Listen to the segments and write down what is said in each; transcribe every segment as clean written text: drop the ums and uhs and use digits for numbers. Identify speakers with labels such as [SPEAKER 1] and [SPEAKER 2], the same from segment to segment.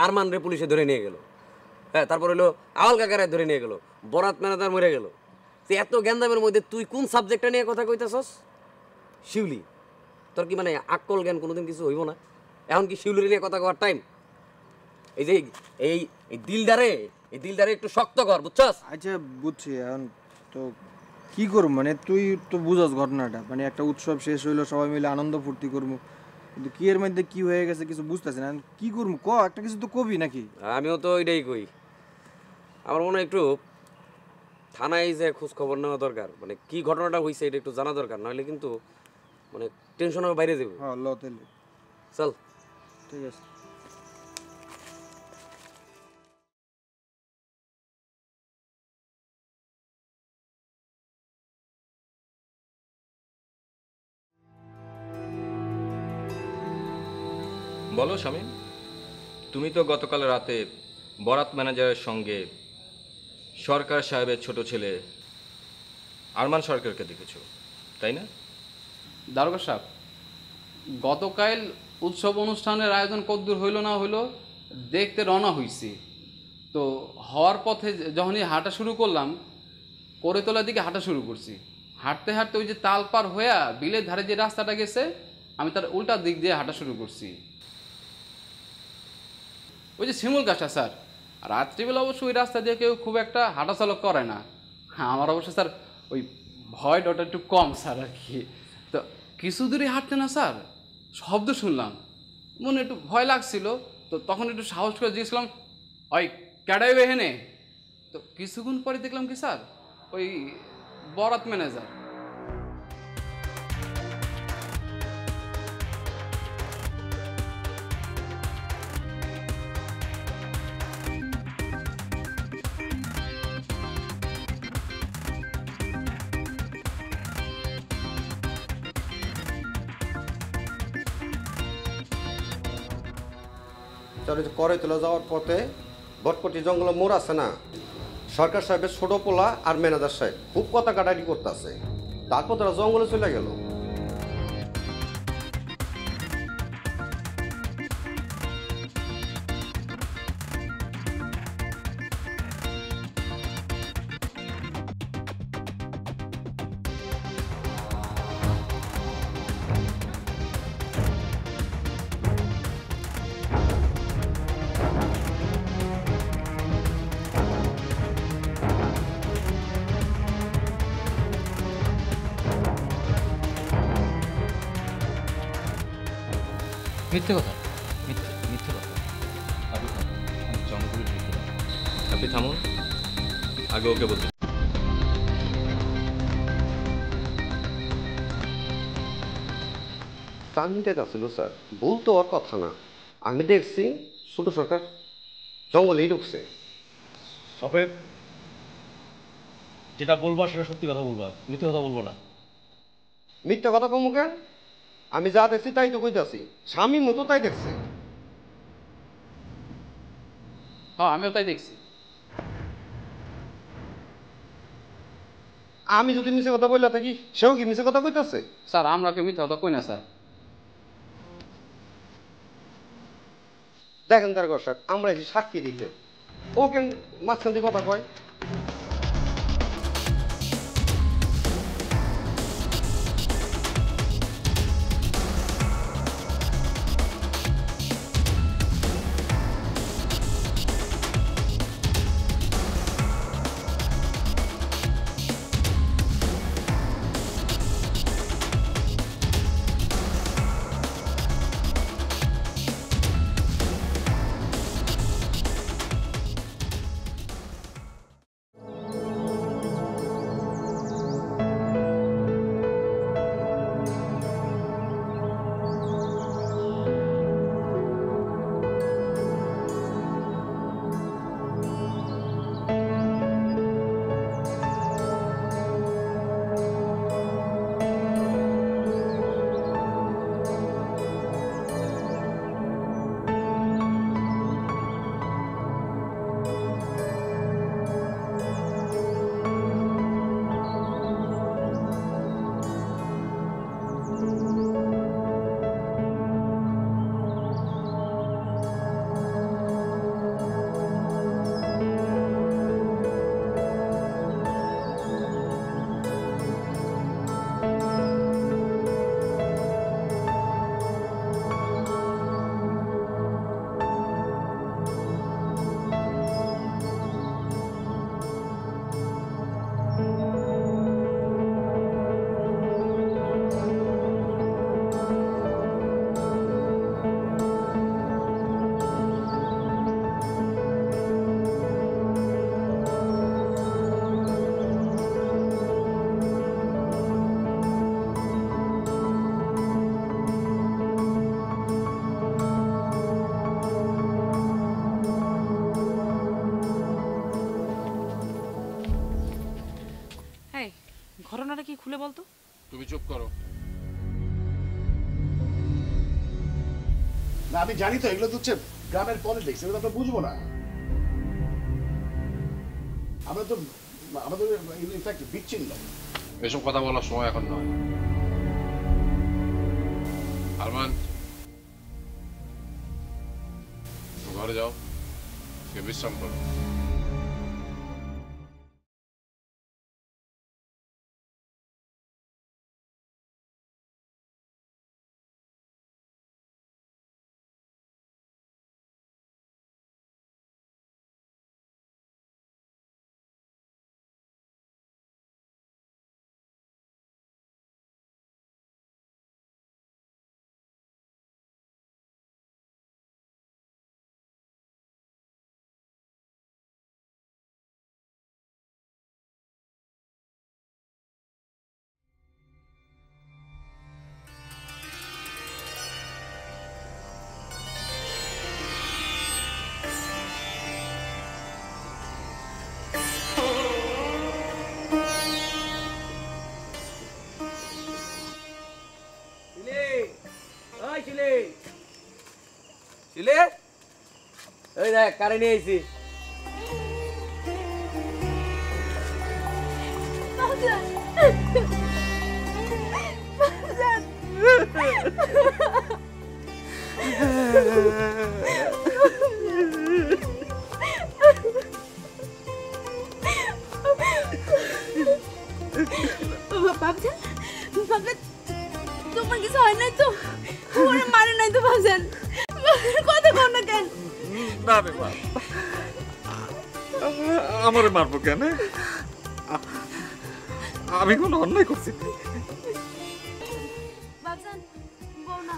[SPEAKER 1] আরমান রে পুলিশে ধরে নিয়ে গেল। হ্যাঁ, তারপর হলো আওয়াল কাকারে ধরে নিয়ে গেল, বরাত ম্যানেজার মরে গেল। এত গ্যান্দামের মধ্যে তুই কোন সাবজেক্টটা নিয়ে কথা কইতেছস? শিউলি, তোর কি মানে আকল জ্ঞান কোনোদিন কিছু হইব না? এখন কি শিউলির নিয়ে কথা কওয়ার টাইম? এই যে এই এই দিলদারে একটু শক্ত কর, বুঝছস?
[SPEAKER 2] আচ্ছা বুঝছি। এখন তো কি করব, মানে তুই তো বুঝাস ঘটনাটা, মানে একটা উৎসব শেষ হইলো, সবাই মিলে আনন্দ ফুর্তি করবো, কিন্তু কি এর মধ্যে কি হয়ে গেছে কিছু বুঝতেছি না। কি করবো ক, একটা কিছু তো কবি নাকি?
[SPEAKER 1] আমিও তো এটাই কই। আমার মনে হয় একটু থানায় যে খোঁজ খবর নেওয়া দরকার, মানে কি ঘটনাটা হয়েছে এটা একটু জানা দরকার, নাহলে কিন্তু মানে টেনশনের বাইরে যাবে।
[SPEAKER 2] হ্যাঁ ল তাহলে।
[SPEAKER 1] চল।
[SPEAKER 2] ঠিক আছে।
[SPEAKER 3] বলো শামীম, তুমি তো গতকাল রাতে বরাত ম্যানেজারের সঙ্গে সরকার সাহেবের ছোট ছেলে আরমান সরকারকে দেখেছো, তাই না?
[SPEAKER 4] দারোগা সাহেব, গতকাল উৎসব অনুষ্ঠানের আয়োজন কদ্দূর হইল না হইল দেখতে রওনা হইছি। তো হওয়ার পথে যখনই হাঁটা শুরু করলাম, করেতলার দিকে হাঁটা শুরু করছি। হাঁটতে হাঁটতে ওই যে তাল পার হইয়া বিলের ধারে যে রাস্তাটা গেছে, আমি তার উল্টা দিক দিয়ে হাঁটা শুরু করছি। ওই যে শিমুল গাছটা স্যার, রাত্রিবেলা অবশ্য ওই রাস্তা দিয়ে কেউ খুব একটা হাঁটাচলা করে না। হ্যাঁ, আমার অবশ্য স্যার ওই ভয় ডরটা একটু কম স্যার আর কি। তো কিছু দূরে হাঁটতে না স্যার শব্দ শুনলাম, মনে একটু ভয় লাগছিল। তো তখন একটু সাহস করে জিজ্ঞেসলাম, ওই ক্যাডাই বেহেনে? তো কিছুক্ষণ পরে দেখলাম কি স্যার, ওই বরাত ম্যানেজার।
[SPEAKER 5] করে তোলা যাওয়ার পথে বটপটি জঙ্গলে মোড় আছে না, সরকার সাহেবের ছোট পোলা আর ম্যানেজার সাহেব খুব কথা কাটাকাটি করতেছে। তারপর তারা জঙ্গলে চলে গেল।
[SPEAKER 3] মিথ্যে কথা, মিথ্যে মিথ্যে কথা। আপনি থামুন, আমি জঙ্গলে ঢুকে না। আপনি থামুন, আগে ওকে বলতে।
[SPEAKER 5] চাকরিতে ছিল স্যার, ভুল তো ওর কথা না। আমি দেখছি ছোট সরকার জঙ্গলেই ঢুকছে।
[SPEAKER 6] সফেদ, যেটা বলবা সেটা সত্যি কথা বলবা, মিথ্যে কথা বলবো না।
[SPEAKER 5] মিথ্যা কথা কমু কেন? আমি যা দেখছি তাই তো কইতাছি। স্বামী মতো তাই দেখছে।
[SPEAKER 4] হ্যাঁ, আমিও তাই দেখছি।
[SPEAKER 5] আমি যদি মিছে কথা বললে থাকি, সেও কি মিছে কথা কইতাছে?
[SPEAKER 4] স্যার আমরা কেউ মিথ্যা কথা কই না স্যার।
[SPEAKER 5] দেখেন তার স্যার, আমরা এসে সাক্ষী দিতে, ও কেন মাঝখান দিয়ে কথা কয়?
[SPEAKER 7] ঘটনাটা কি খুলে বলতো।
[SPEAKER 8] তুমি চুপ করো।
[SPEAKER 9] না আমি জানি তো এগুলো তো হচ্ছে গ্রামের পলিটিক্স, এগুলো তো আমরা বুঝবো না। আমরা তো আমাদের ইনফ্যাক্ট বিচ্ছিন্ন।
[SPEAKER 8] এসব কথা বলার সময় এখন নয়। আরমান, ঘরে যাও, বিশ্রাম করো।
[SPEAKER 1] ওই দেখ কারে নিয়ে আইছি।
[SPEAKER 10] বাবজান, বাবজান, তোমার কিছু হয় নাই তো? ওরে মারে নাই তো বাবজান? কথা কও না কেন?
[SPEAKER 11] না রে মা, আমারে মারবো কেন? আমি কোনো অন্যায় করছি?
[SPEAKER 10] বাবজান বউ না,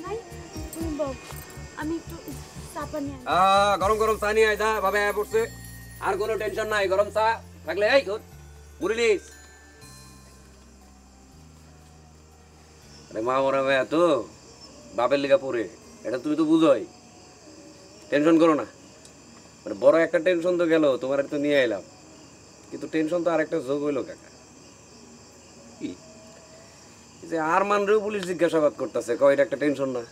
[SPEAKER 10] নাই তুমি বউ, আমি একটু চাপা নিয়ে
[SPEAKER 1] গরম গরম চা নিয়ে আয়, দা ভাবে আয়া পড়ছে। আর কোনো টেনশন নাই, গরম চা থাকলে এই মুড়ি নিস। আরে মা মরা ভাই তো বাপের লিগা পড়ে, এটা তুমি তো বুঝোই। টেনশন করো না, মানে বড় একটা টেনশন তো গেল, তোমার তো নিয়ে এলাম, কিন্তু টেনশন তো আরেকটা যোগ হইলো কাকা। কি যে আরমানরেও পুলিশ জিজ্ঞাসাবাদ করতেছে, কয় এটা একটা টেনশন না?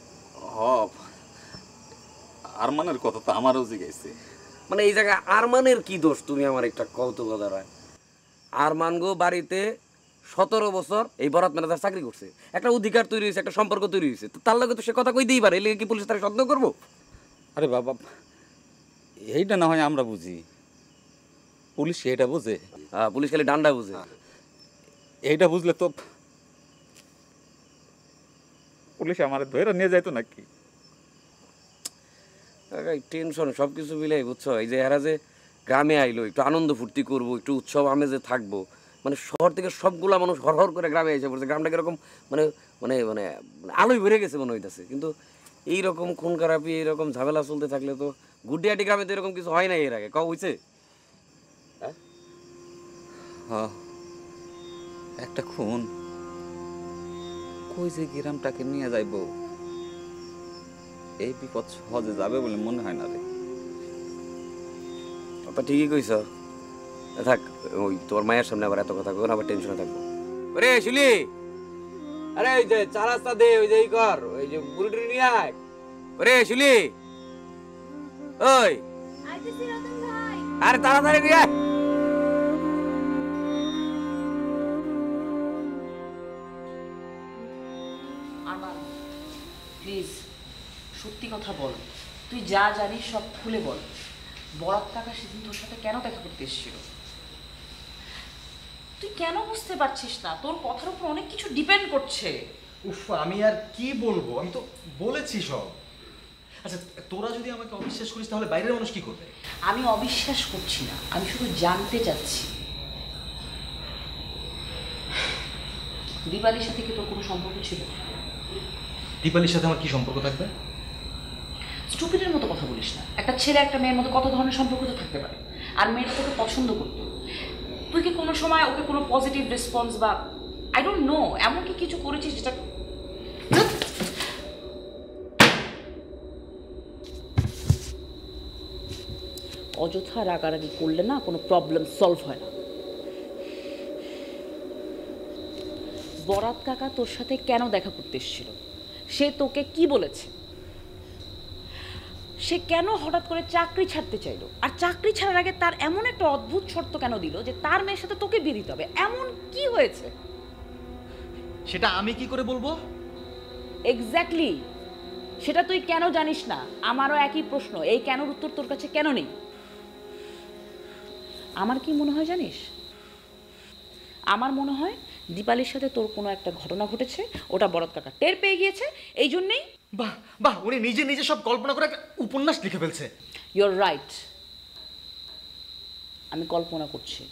[SPEAKER 11] আরমানের কথা তো আমারও জিজ্ঞাসা।
[SPEAKER 1] মানে এই জায়গায় আরমানের কি দোষ তুমি আমার একটা কৌতুক দাঁড়ায়। আরমান গো বাড়িতে 17 বছর এই বরাত ম্যানেজার চাকরি করছে, একটা অধিকার তৈরি হয়েছে, একটা সম্পর্ক তৈরি হয়েছে, তো তার লগে তো সে কথা কইতেই পারে। এলে কি পুলিশ তারা সন্দেহ করবো?
[SPEAKER 11] আরে বাবা, এইটা না হয় আমরা বুঝি, পুলিশ এটা বুঝে?
[SPEAKER 1] হ্যাঁ, পুলিশ খালি ডান্ডা বুঝে।
[SPEAKER 11] এইটা বুঝলে তো পুলিশ আমার ধরে নিয়ে যাইতো নাকি?
[SPEAKER 1] টেনশন সব কিছু মিলাই, বুঝছো? এই যে এরা যে গ্রামে আইলো, একটু আনন্দ ফুর্তি করবো, একটু উৎসব আমেজে থাকবো, মানে শহর থেকে সবগুলা মানুষ হর হর করে গ্রামে এসে পড়ছে। গ্রামটা কিরকম মানে মানে মানে আলোয় ভরে গেছে মনে হইতেছে। কিন্তু এইরকম খুন খারাপি, এইরকম ঝামেলা চলতে থাকলে তো গুডিয়াটি গ্রামে তো এরকম কিছু হয় না এর আগে, কও হইছে?
[SPEAKER 11] হ্যাঁ, একটা খুন কই যে গ্রামটাকে নিয়ে যাইব, এই বিপদ সহজে যাবে বলে মনে হয় না রে।
[SPEAKER 1] তা ঠিকই কইছ। থাক, ওই তোর মায়ের সামনে আবার এত কথা কই না, আবার টেনশনে থাকবো। ওরে শুলি, আরে ওই যে চার রাস্তা দে, ওই যে ই কর, ওই যে বুড়ি নিয়ে আয়। ওরে শুলি, ওই আরে তাড়াতাড়ি নিয়ে আয়।
[SPEAKER 7] আরমান প্লিজ সত্যি কথা বল, তুই যা জানিস সব খুলে বল। বরাত কাকা সেদিন তোর সাথে কেন দেখা করতে এসেছিল? তুই কেন বুঝতে পারছিস না? তোর কথার উপর অনেক কিছু ডিপেন্ড করছে।
[SPEAKER 6] উফ, আমি আর কি বলবো, আমি তো বলেছি সব। আচ্ছা, তোরা যদি আমাকে অবিশ্বাস করিস তাহলে বাইরের মানুষ কি করবে?
[SPEAKER 7] আমি অবিশ্বাস করছি না, আমি শুধু জানতে চাচ্ছি দীপালির সাথে কি তোর কোনো সম্পর্ক ছিল?
[SPEAKER 6] দীপালির সাথে আমার কি সম্পর্ক থাকবে?
[SPEAKER 7] স্টুপিডের মতো কথা বলিস না। একটা ছেলে একটা মেয়ের মধ্যে কত ধরনের সম্পর্ক তো থাকতে পারে। আর মেয়েটা তোকে পছন্দ করতো, তুই কি কোনো সময় ওকে কোনো পজিটিভ রেসপন্স বা আই ডোন্ট নো এমন কি কিছু করেছিস যেটা? অযথা রাগারাগি করলে না কোনো প্রবলেম সলভ হয় না। বরাত কাকা তোর সাথে কেন দেখা করতে এসেছিল? সে তোকে কি বলেছে? সে কেন হঠাৎ করে চাকরি ছাড়তে চাইলো? আর চাকরি ছাড়ার আগে তার এমন একটা অদ্ভুত শর্ত কেন দিল যে তার মেয়ের সাথে তোকে বিয়ে দিতে হবে? এমন কি হয়েছে?
[SPEAKER 6] সেটা আমি কি করে বলবো?
[SPEAKER 7] এক্স্যাক্টলি, সেটা তুই কেন জানিস না? আমারও একই প্রশ্ন। এই কেনর উত্তর তোর কাছে কেন নেই? আমার কি মনে হয় জানিস? আমার মনে হয় দীপালির সাথে তোর কোনো একটা ঘটনা ঘটেছে, ওটা বরদ কাকা টের পেয়ে গিয়েছে, এই জন্যেই।
[SPEAKER 6] বাহ বাহ, উনি নিজে নিজে সব কল্পনা করে একটা উপন্যাস লিখে ফেলছে।
[SPEAKER 7] ইউর রাইট, আমি কল্পনা করছি,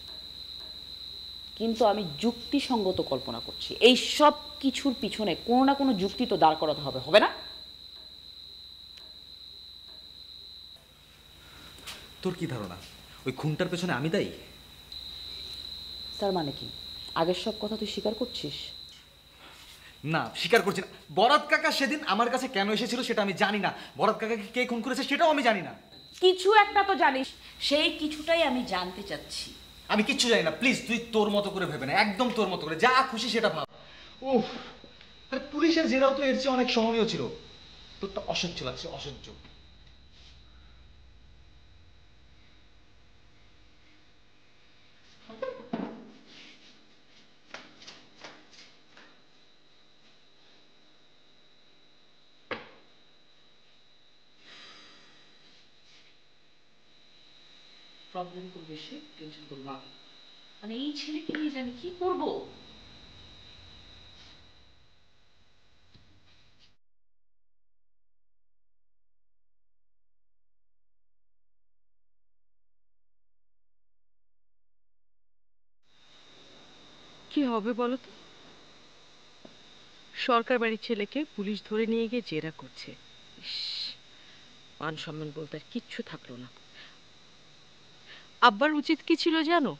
[SPEAKER 7] কিন্তু আমি যুক্তিসঙ্গত কল্পনা করছি। এই সব কিছুর পিছনে কোনো না কোনো যুক্তি তো দাঁড় করাতে হবে, হবে না?
[SPEAKER 6] তোর কি ধারণা ওই খুনটার পেছনে আমি দায়ী?
[SPEAKER 7] তার মানে কি আগের সব কথা তুই স্বীকার করছিস?
[SPEAKER 6] না, স্বীকার করছি না। বরাত কাকা সেদিন আমার কাছে কেন এসেছিল সেটা আমি জানি না। বরাত কাকাকে কে খুন করেছে সেটাও আমি জানি না।
[SPEAKER 7] কিছু একটা তো জানিস, সেই কিছুটাই আমি জানতে চাচ্ছি।
[SPEAKER 6] আমি কিচ্ছু জানি না, প্লিজ তুই তোর মতো করে ভেবে না, একদম তোর মতো করে যা খুশি সেটা ভাব। উফ, আরে পুলিশের জেরাও তো এর চেয়ে অনেক সহনীয় ছিল। তোরটা অসহ্য লাগছে, অসহ্য।
[SPEAKER 7] প্রবলেম খুব বেশি, টেনশন করবো না। মানে এই ছেলেকে নিয়ে জানি কি করবো।
[SPEAKER 12] কি হবে বলো তো? সরকার বাড়ির ছেলেকে পুলিশ ধরে নিয়ে গিয়ে জেরা করছে। ইস, মান সম্মান বলতে আর কিচ্ছু থাকলো না। আব্বার উচিত কি ছিল জানো?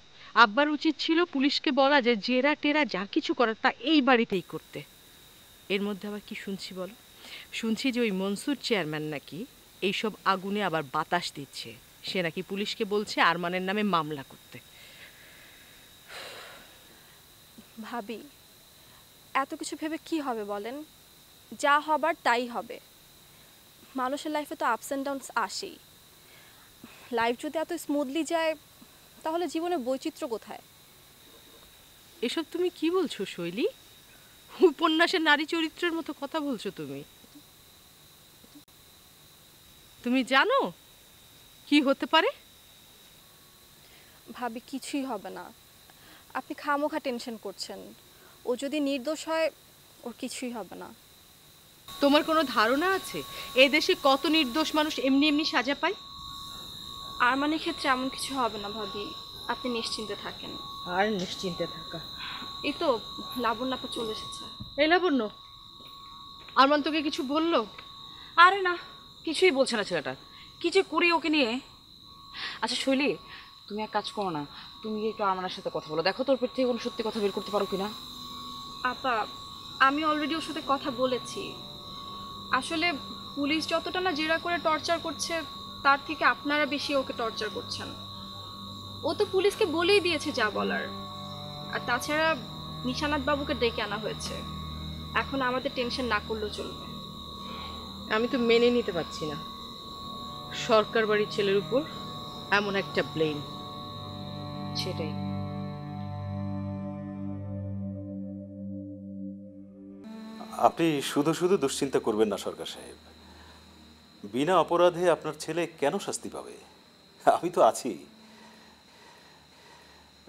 [SPEAKER 12] আব্বার উচিত ছিল পুলিশকে বলা যে জেরা টেরা যা কিছু করার তা এই বাড়িতেই করতে। এর মধ্যে আবার কি শুনছি বলো? শুনছি যে ওই মনসুর চেয়ারম্যান নাকি এইসব আগুনে আবার বাতাস দিচ্ছে। সে নাকি পুলিশকে বলছে আরমানের নামে মামলা করতে।
[SPEAKER 13] ভাবি, এত কিছু ভেবে কি হবে বলেন? যা হবার তাই হবে। মানুষের লাইফে তো আপস অ্যান্ড ডাউনস আসেই। লাইফ যদি এত স্মুথলি যায় তাহলে জীবনে বৈচিত্র্য কোথায়?
[SPEAKER 12] এসব তুমি কি বলছো শৈলী? উপন্যাসের নারী চরিত্রের মতো কথা বলছো তুমি। তুমি জানো কি হতে পারে?
[SPEAKER 13] ভাবি, কিছুই হবে না। আপনি খামোখা টেনশন করছেন। ও যদি নির্দোষ হয় ওর কিছুই হবে না।
[SPEAKER 12] তোমার কোনো ধারণা আছে এ দেশে কত নির্দোষ মানুষ এমনি এমনি সাজা পায়?
[SPEAKER 13] আরমানের ক্ষেত্রে এমন কিছু হবে না ভাবি, আপনি নিশ্চিন্তে থাকেন।
[SPEAKER 12] আর নিশ্চিন্তে থাকা?
[SPEAKER 13] এই তো লাবণ্য আপা চলে এসেছে।
[SPEAKER 12] এই লাবণ্য, আরমান তোকে কিছু বললো?
[SPEAKER 7] আরে না, কিছুই বলছে না ছেলেটা। কি যে করি ওকে নিয়ে। আচ্ছা শৈলী, তুমি এক কাজ করো না, তুমি একটু আমার সাথে কথা বলো, দেখো তোর পেট থেকে কোনো সত্যি কথা বের করতে পারো কিনা।
[SPEAKER 13] আপা, আমি অলরেডি ওর সাথে কথা বলেছি। আসলে পুলিশ যতটা না জেরা করে টর্চার করছে তার থেকে আপনারা বেশি ওকে টর্চার করছেন। ও তো পুলিশকে বলেই দিয়েছে যা বলার। আর তাছাড়া নিশানাথ বাবুকে ডেকে আনা হয়েছে। এখন আমাদের টেনশন না করলেও চলবে।
[SPEAKER 12] আমি তো মেনে নিতে পারছি না সরকার বাড়ির ছেলের উপর এমন একটা ব্লেম।
[SPEAKER 7] সেটাই।
[SPEAKER 14] আপনি শুধু শুধু দুশ্চিন্তা করবেন না সরকার সাহেব। বিনা অপরাধে আপনার ছেলে কেন শাস্তি পাবে? আমি তো আছি।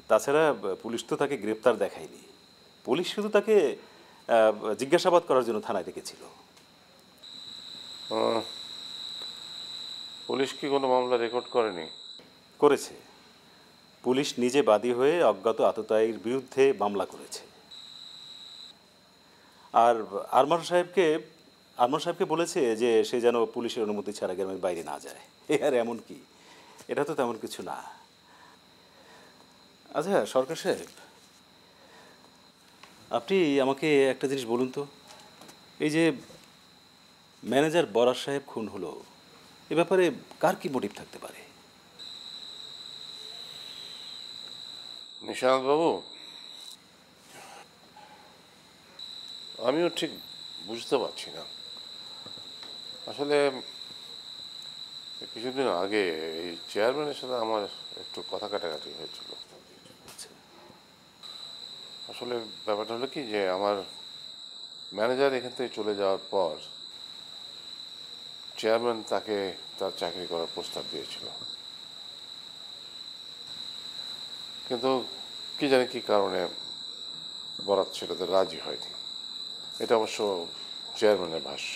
[SPEAKER 14] তাছাড়া পুলিশ তো তাকে গ্রেপ্তার দেখায়নি। পুলিশ শুধু তাকে জিজ্ঞাসাবাদ করার জন্য থানায় রেখেছিল।
[SPEAKER 8] পুলিশ কি কোনো মামলা রেকর্ড করেনি?
[SPEAKER 14] করেছে। পুলিশ নিজে বাদী হয়ে অজ্ঞাত আততায়ীর বিরুদ্ধে মামলা করেছে। আর আরমান সাহেবকে বলেছে যে সে যেন পুলিশের অনুমতি ছাড়া গ্রামের বাইরে না যায়। আর এমন কি, এটা তো তেমন কিছু না। আচ্ছা সরকার সাহেব, আপনি আমাকে একটা জিনিস বলুন তো, এই যে ম্যানেজার বরাস সাহেব খুন হলো, এ ব্যাপারে কার কি মোটিভ থাকতে পারে?
[SPEAKER 8] নিশান্ত বাবু, আমিও ঠিক বুঝতে পারছি না। আসলে কিছুদিন আগে এই চেয়ারম্যানের সাথে আমার একটু কথা কাটাকাটি হয়েছিল। আসলে ব্যাপারটা হলো কি, যে আমার ম্যানেজার এখান থেকে চলে যাওয়ার পর চেয়ারম্যান তাকে তার চাকরি করার প্রস্তাব দিয়েছিল, কিন্তু কি জানি কি কারণে বরাত সেটাতে রাজি হয়নি। এটা অবশ্য চেয়ারম্যানের ভাষ্য।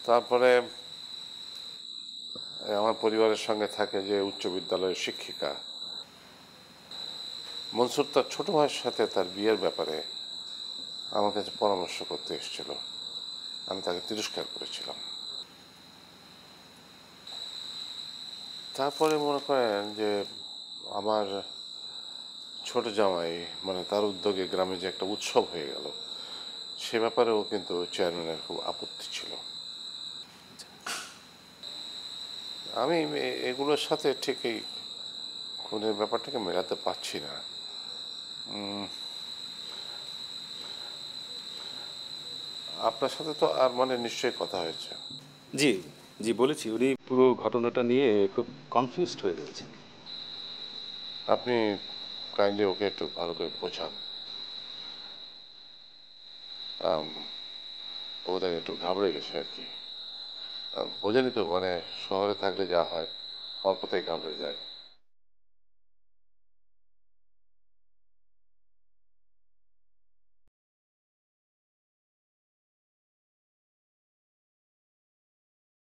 [SPEAKER 8] তারপরে আমার পরিবারের সঙ্গে থাকে যে উচ্চ বিদ্যালয়ের শিক্ষিকা মনসুর, তার ছোট ভাইয়ের সাথে তার বিয়ের ব্যাপারে আমার কাছে পরামর্শ করতে এসেছিল। আমি তাকে তিরস্কার করেছিলাম। তারপরে মনে করেন যে আমার ছোট জামাই, মানে তার উদ্যোগে গ্রামে যে একটা উৎসব হয়ে গেল, সে ব্যাপারেও কিন্তু চেয়ারম্যানের খুব আপত্তি ছিল। আমি এগুলোর সাথে ঠিক এই খুনের ব্যাপারটাকে মেলাতে পারছি না। আপনার সাথে তো আর মানে নিশ্চয়ই কথা হয়েছে?
[SPEAKER 14] জি জি বলেছি, উনি পুরো ঘটনাটা নিয়ে খুব কনফিউজড হয়ে গেছেন।
[SPEAKER 8] আপনি কাইন্ডলি ওকে একটু ভালো করে বোঝান। ওদের একটু ঘাবড়ে গেছে আর কি। বোঝেনি তো, মানে শহরে থাকলে যা হয় অল্পতেই ঘাবড়ে যায়।